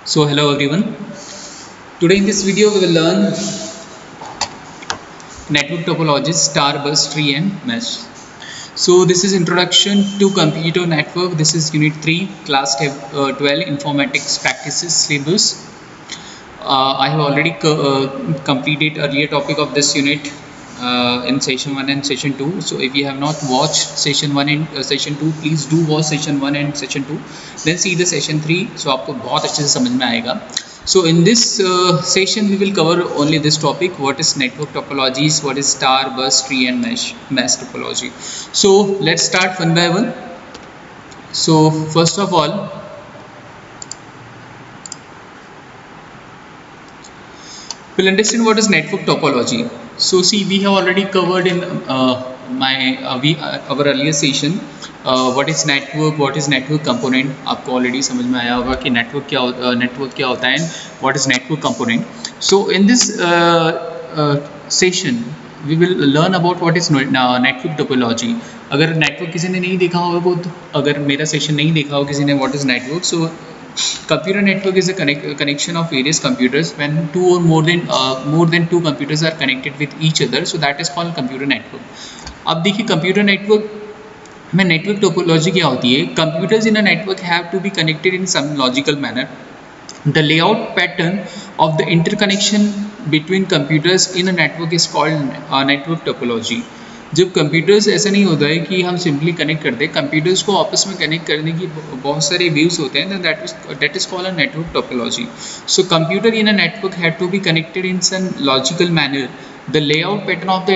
So hello everyone. Today in this video we will learn network topologies, star, bus, tree and mesh. So this is introduction to computer network. This is unit 3 class 12 informatics practices syllabus. I have already completed earlier topic of this unit in session 1 and session 2. So if you have not watched session 1 and session 2, please do watch session 1 and session 2. Then see the session 3. So आपको बहुत अच्छे से समझ में आएगा. So in this session we will cover only this topic: what is network topologies, what is star, bus, tree and mesh topology. So let's start one by one. So first of all, we'll understand what is network topology. So see, we have already covered in our earlier session what is network component. आपको already समझ में आया होगा कि network क्या होता है and what is network component. So in this session we will learn about what is network topology. अगर network किसी ने नहीं देखा होगा, अगर मेरा session नहीं देखा हो किसी ने what is network, so computer network is a connection of various computers when two or more than two computers are connected with each other, so that is called computer network. अब देखिए computer network में network topology क्या होती है. Computers in a network have to be connected in some logical manner. The layout pattern of the interconnection between computers in a network is called network topology. जब computers ऐसा नहीं होता है कि हम सिंपली कनेक्ट करते हैं, कंप्यूटर्स को आपस में कनेक्ट करने की बहुत सारे वेव्स होते हैं, that is called a network topology. So computer in a network had to be connected in some logical manner. The layout pattern of the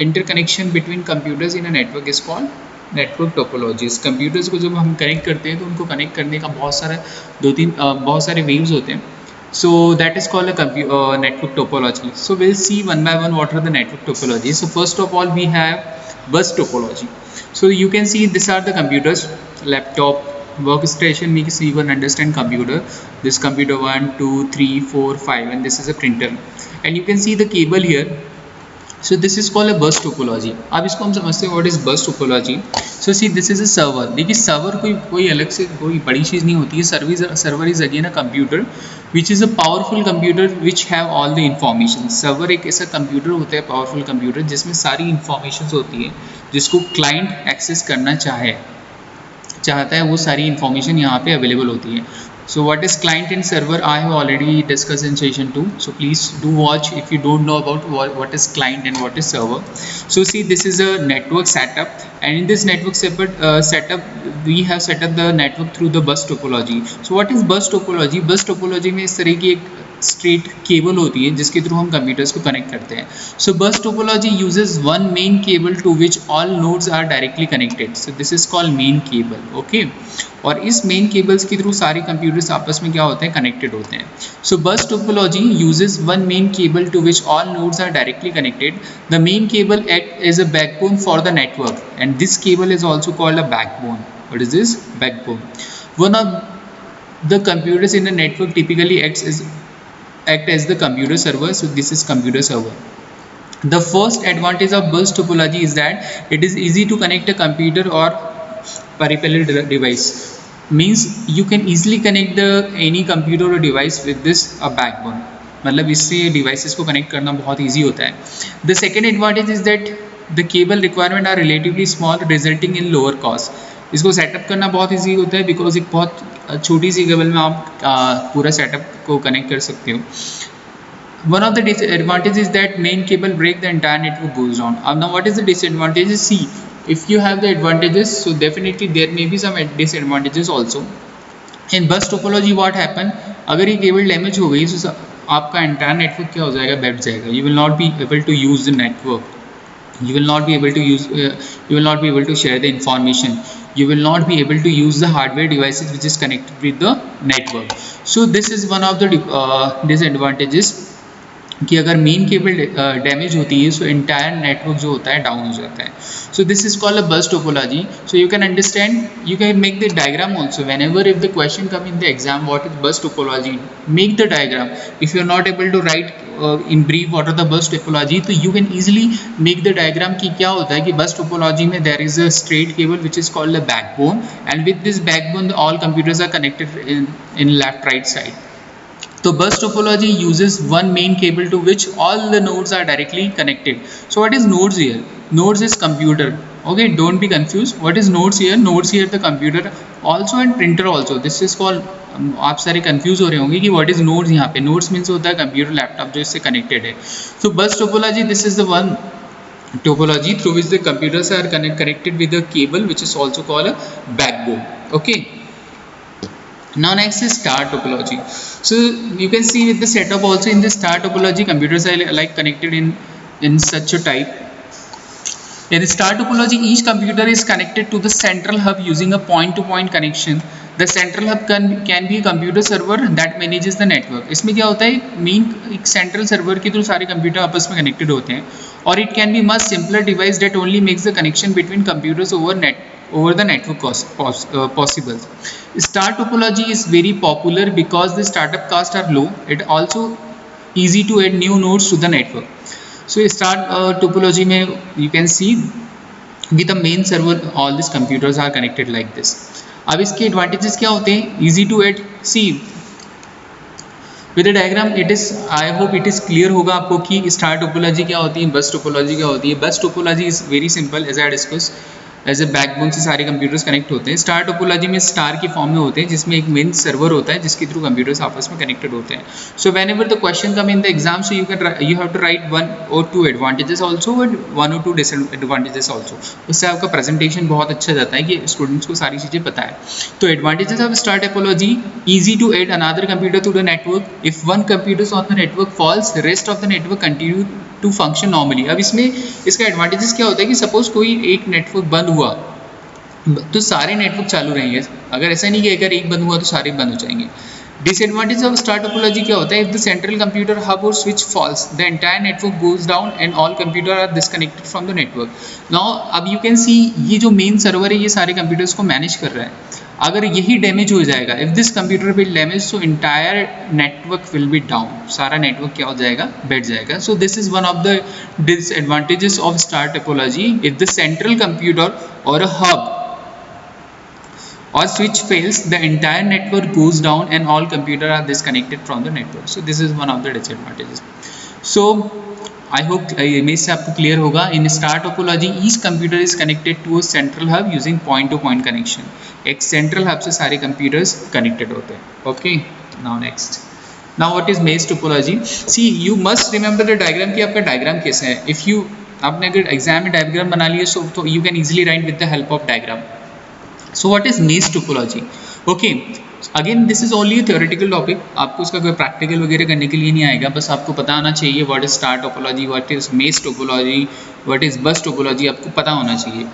interconnection between computers in a network is called network topologies. Computers को जब हम connect करते हैं तो उनको connect करने का बहुत सारे वेव्स होते हैं. So that is called a network topology. So we'll see one by one what are the network topologies. So first of all we have bus topology. So you can see these are the computers: laptop, workstation makes even understand computer. This computer 1 2 3 4 5 and this is a printer, and you can see the cable here. So this is called a bus topology. अब इसको हम समझते हैं what is bus topology. So see, this is a server. देखिए server कोई अलग से कोई बड़ी चीज़ नहीं होती है. Server is again a computer which is a powerful computer which have all the information. Server एक ऐसा computer होता है, powerful computer, जिसमें सारी informations होती है, जिसको client access करना चाहता है, वो सारी information यहाँ पे available होती है. So what is client and server I have already discussed in session 2. So please do watch if you don't know about what is client and what is server. So see, this is a network setup, and in this network setup we have set up the network through the bus topology. So what is bus topology? Bus topology में इस तरह की एक straight cable होती है जिसके through हम computers को कनेक्ट करते हैं. So bus topology uses one main cable to which all nodes are directly connected. So this is called main cable. Okay, और इस मेन केबल्स के थ्रू सारे कंप्यूटर्स आपस में क्या होते हैं, कनेक्टेड होते हैं. So bus topology uses one main cable to which all nodes are directly connected. The main cable act as a backbone for the network, and this cable is also called a backbone. What is this? Backbone. One of the computers in a network typically act as the computer server. So this is computer server. The first advantage of bus topology is that it is easy to connect a computer or peripheral device. Means you can easily connect any computer or device with this backbone. मतलब इससे devices को connect करना बहुत easy होता है. The second advantage is that the cable requirement are relatively small, resulting in lower cost. इसको setup करना बहुत ईजी होता है बिकॉज एक बहुत छोटी सी केबल में आप पूरा सेटअप को कनेक्ट कर सकते हो. One of the disadvantages is that main cable break, the entire network goes down. Now what is the disadvantages? See, if you have the advantages, so definitely there may be some disadvantages also. In bus topology what happen, अगर ये cable damage हो गई तो आपका entire network क्या हो जाएगा, बैठ जाएगा. You will not be able to use the network. You will not be able to use you will not be able to share the information. You will not be able to use the hardware devices which is connected with the network. So this is one of the disadvantages कि अगर main cable damage होती है so entire network जो होता है down हो जाता है. So this is called a bus topology. So you can understand, you can make the diagram also whenever if the question come in the exam what is bus topology, make the diagram. If you are not able to write in brief what are the bus topology, तो you can easily make the diagram कि क्या होता है कि bus topology में there is a straight cable which is called a backbone, and with this backbone all computers are connected in left right side. So bus topology uses one main cable to which all the nodes are directly connected. So what is nodes here? Nodes is computer. Okay, don't be confused. What is nodes here? Nodes here the computer also and printer also. This is called आप सारे confuse हो रहे होंगे कि what is nodes. यहाँ पे nodes means होता है कंप्यूटर लैपटॉप जो इससे कनेक्टेड है. So bus topology this is the one topology through which the computers are connected with a cable which is also called a backbone. Okay, now next is star topology. So you can see with the setup also in the star topology computers are like connected in such a type. In star topology each computer is connected to the central hub using a point to point connection. The central hub can be a computer server that manages the network. इसमें क्या होता है, main एक central server के through सारे computer आपस में connected होते हैं. और it can be much simpler device that only makes the connection between computers over the network possible. Star topology is very popular because the startup costs are low. It also easy to add new nodes to the network. So star topology में you can see with the main server all these computers are connected like this. अब इसके advantages क्या होते हैं? Easy to add. See with the diagram it is, I hope it is clear होगा आपको कि star topology क्या होती है, bus topology क्या होती है. Bus topology is very simple as I discussed. As a backbone से सारे कंप्यूटर्स कनेक्ट होते हैं. स्टार टोपोलॉजी में स्टार की फॉर्म में होते हैं जिसमें एक मेन सर्वर होता है जिसके थ्रू कंप्यूटर्स आपस में कनेक्टेड होते हैं. So whenever the question come in the exam so you have to write one और two advantages also and one और टू डिसएडवांटेजेस ऑल्सो. उससे आपका प्रेजेंटेशन बहुत अच्छा जाता है कि स्टूडेंट्स को सारी चीज़ें पता है. तो advantages of star topology, easy to add another computer to the network. If one computer on the network falls rest of the network continue to function normally. अब इसमें इसका एडवांटेजेस क्या होता है कि सपोज कोई एक नेटवर्क बंद हुआ तो सारे नेटवर्क चालू रहेंगे. अगर ऐसा नहीं कि अगर एक बंद हुआ तो सारे बंद हो जाएंगे. डिसएडवांटेज ऑफ स्टार टोपोलॉजी क्या होता है? If the central computer hub और switch falls the entire network goes down and all computer are disconnected from the network. Now अब यू कैन सी ये जो मेन सर्वर है ये सारे कंप्यूटर्स को मैनेज कर रहा है. अगर यही डैमेज हो जाएगा, if this computer will damage तो entire network will be down. सारा नेटवर्क क्या हो जाएगा? बैठ जाएगा. So this is one of the disadvantages of star topology. If the central computer और a hub or switch fails the entire network goes down and all computers are disconnected from the network. So this is one of the disadvantages. So I hope image से आपको clear होगा. In star topology each computer is connected to a central hub using point to point connection. एक central hub से सारे computers connected होते हैं. Okay, now next. Now what is mesh topology? See you must remember the diagram कि आपका diagram कैसा है. If you आपने अगर एग्जाम में डायग्राम बना लिए सो तो you can easily right with the help of diagram. So what is maze topology? Okay, again this is only a theoretical topic. आपको इसका कोई प्रैक्टिकल वगैरह करने के लिए नहीं आएगा. बस आपको पता आना चाहिए what is star topology, what is maze topology, what is bus topology. आपको पता होना चाहिए.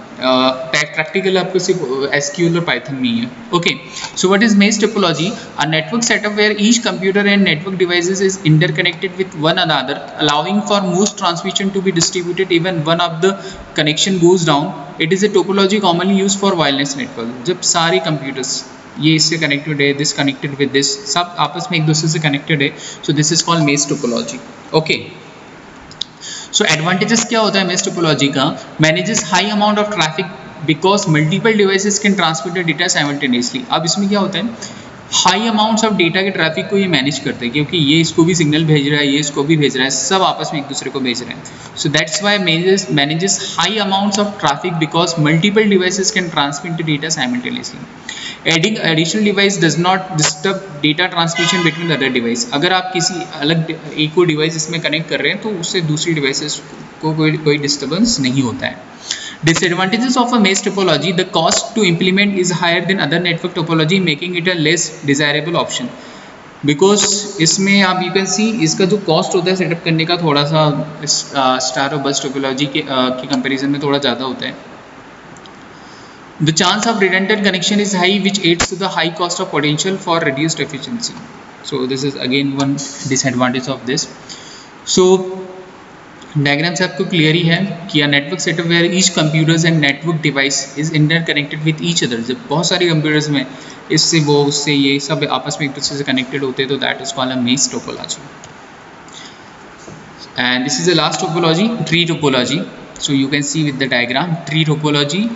प्रैक्टिकल आपको सिर्फ SQL और Python में ही है. Okay, so what is maze topology? A network setup where each computer and network devices is interconnected with one another, allowing for most transmission to be distributed even one of the connection goes down. It is a topology commonly used for wireless network. जब सारे computers ये इससे connected है, this connected with this, सब आपस में एक दूसरे से कनेक्टेड है. सो दिस इज कॉल्ड मेज टोपोलॉजी. ओके, सो एडवांटेजेस क्या होता है मेज टोपोलॉजी का? Manages high amount of traffic because multiple devices can transmit the data simultaneously. अब इसमें क्या होता है? हाई अमाउंट्स ऑफ डेटा के ट्रैफिक को ये मैनेज करते हैं क्योंकि ये इसको भी सिग्नल भेज रहा है, ये इसको भी भेज रहा है, सब आपस में एक दूसरे को भेज रहे हैं. So that's why manages high amounts of traffic because multiple devices can transmit the data simultaneously. Adding additional device does not disturb data transmission between other device. अगर आप किसी अलग एक को डिवाइस इसमें कनेक्ट कर रहे हैं तो उससे दूसरी डिवाइसेस को कोई डिस्टर्बेंस नहीं होता है. Disadvantages of a maze topology: the cost to implement is higher than other network topology, making it a less desirable option. Because इसमें आप you can see इसका जो कॉस्ट होता है सेटअप करने का थोड़ा सा स्टार और बस टोपोलॉजी के कंपैरिजन में थोड़ा ज़्यादा होता है. The chance of redundant connection is high, which aids to the high cost of potential for reduced efficiency. So this is again one disadvantage of this. So diagram से आपको क्लियर ही है कि a network setup where each computers and network device is interconnected with each other. जब बहुत सारी computers में इससे वो उससे ये सब आपस में एक दूसरे से कनेक्टेड होते हैं तो दैट इज कॉल्ड अ मेज topology. And this is the last topology, tree topology. So you can C with the diagram tree topology.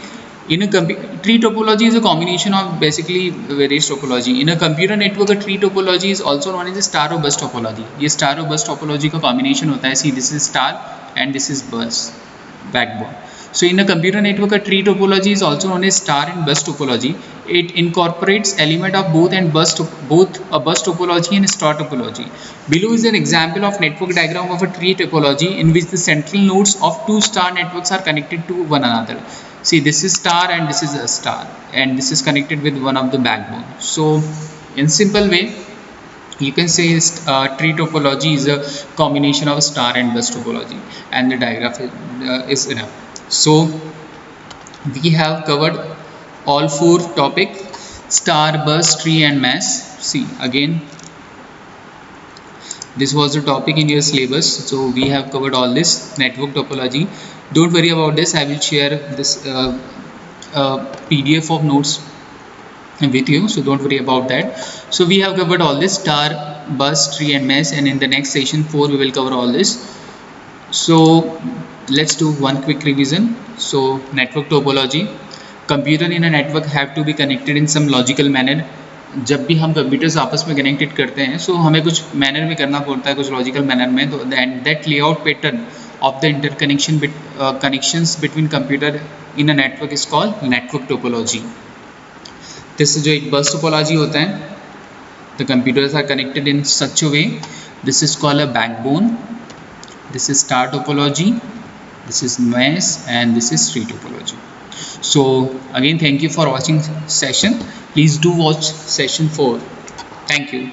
In a tree topology is a combination of basically various topology. In a computer network, a tree topology is also known as a star or bus topology. ये star और bus topology का combination होता है. See, this is star and this is bus backbone. So in a computer network, a tree topology is also known as star and bus topology. It incorporates element of both and both a bus topology and star topology. Below is an example of network diagram of a tree topology in which the central nodes of two star networks are connected to one another. See, this is star and this is a star, and this is connected with one of the backbone. So in simple way, you can say tree topology is a combination of star and bus topology, and the diagram is enough. So we have covered all four topic: star, bus, tree and mesh. See, again, this was the topic in your syllabus, so we have covered all this network topology. Don't worry about this, I will share this PDF of notes with you, so don't worry about that. So we have covered all this: star, bus, tree and mesh, and in the next session 4 we will cover all this. So let's do one quick revision. So network topology: computer in a network have to be connected in some logical manner. जब भी हम computers आपस में connected करते हैं, सो हमें कुछ manner में करना पड़ता है, कुछ लॉजिकल मैनर में. तो that layout pattern of the interconnection connections between computer in a network is called network topology. This is जो एक bus topology होता है, the computers are connected in such a way. This is called a backbone. This is star topology. This is mesh, and this is tree topology. So again, thank you for watching session. Please do watch session 4. Thank you.